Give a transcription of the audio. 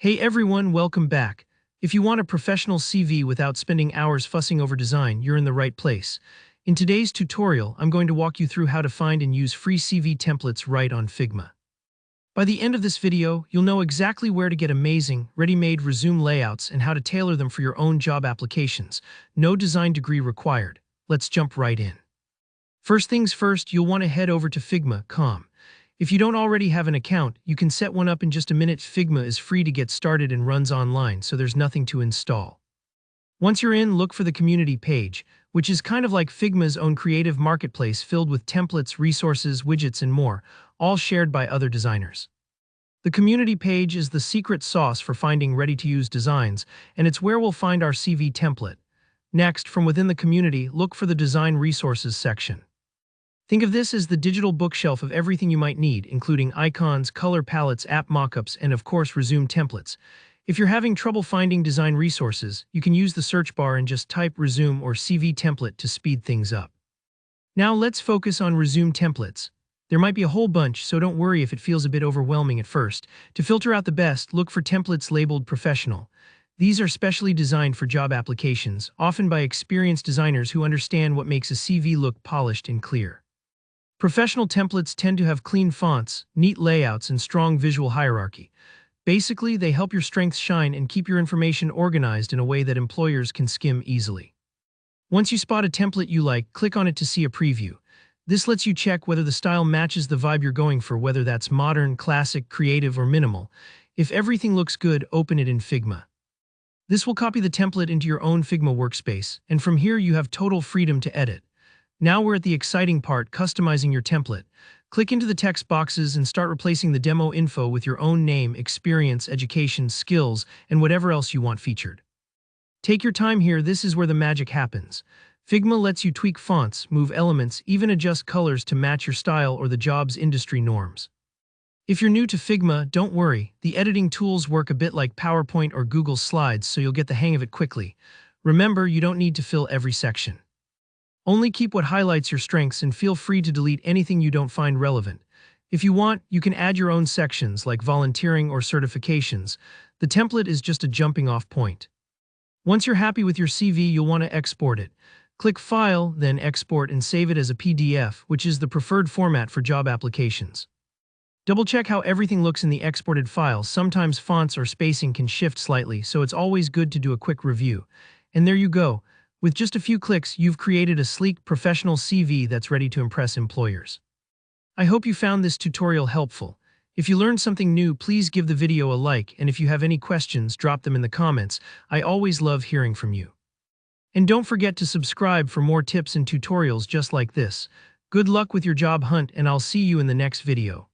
Hey everyone, welcome back. If you want a professional CV without spending hours fussing over design, you're in the right place. In today's tutorial, I'm going to walk you through how to find and use free CV templates right on Figma. By the end of this video, you'll know exactly where to get amazing, ready-made resume layouts and how to tailor them for your own job applications. No design degree required. Let's jump right in. First things first, you'll want to head over to Figma.com. If you don't already have an account, you can set one up in just a minute. Figma is free to get started and runs online, so there's nothing to install. Once you're in, look for the community page, which is kind of like Figma's own creative marketplace filled with templates, resources, widgets, and more, all shared by other designers. The community page is the secret sauce for finding ready-to-use designs, and it's where we'll find our CV template. Next, from within the community, look for the Design Resources section. Think of this as the digital bookshelf of everything you might need, including icons, color palettes, app mockups, and of course resume templates. If you're having trouble finding design resources, you can use the search bar and just type resume or CV template to speed things up. Now let's focus on resume templates. There might be a whole bunch, so don't worry if it feels a bit overwhelming at first. To filter out the best, look for templates labeled professional. These are specially designed for job applications, often by experienced designers who understand what makes a CV look polished and clear. Professional templates tend to have clean fonts, neat layouts, and strong visual hierarchy. Basically, they help your strengths shine and keep your information organized in a way that employers can skim easily. Once you spot a template you like, click on it to see a preview. This lets you check whether the style matches the vibe you're going for, whether that's modern, classic, creative, or minimal. If everything looks good, open it in Figma. This will copy the template into your own Figma workspace, and from here you have total freedom to edit. Now we're at the exciting part, customizing your template. Click into the text boxes and start replacing the demo info with your own name, experience, education, skills, and whatever else you want featured. Take your time here, this is where the magic happens. Figma lets you tweak fonts, move elements, even adjust colors to match your style or the job's industry norms. If you're new to Figma, don't worry, the editing tools work a bit like PowerPoint or Google Slides, so you'll get the hang of it quickly. Remember, you don't need to fill every section. Only keep what highlights your strengths and feel free to delete anything you don't find relevant. If you want, you can add your own sections like volunteering or certifications. The template is just a jumping-off point. Once you're happy with your CV, you'll want to export it. Click File, then Export and save it as a PDF, which is the preferred format for job applications. Double-check how everything looks in the exported file. Sometimes fonts or spacing can shift slightly, so it's always good to do a quick review. And there you go. With just a few clicks, you've created a sleek, professional CV that's ready to impress employers. I hope you found this tutorial helpful. If you learned something new, please give the video a like, and if you have any questions, drop them in the comments. I always love hearing from you. And don't forget to subscribe for more tips and tutorials just like this. Good luck with your job hunt, and I'll see you in the next video.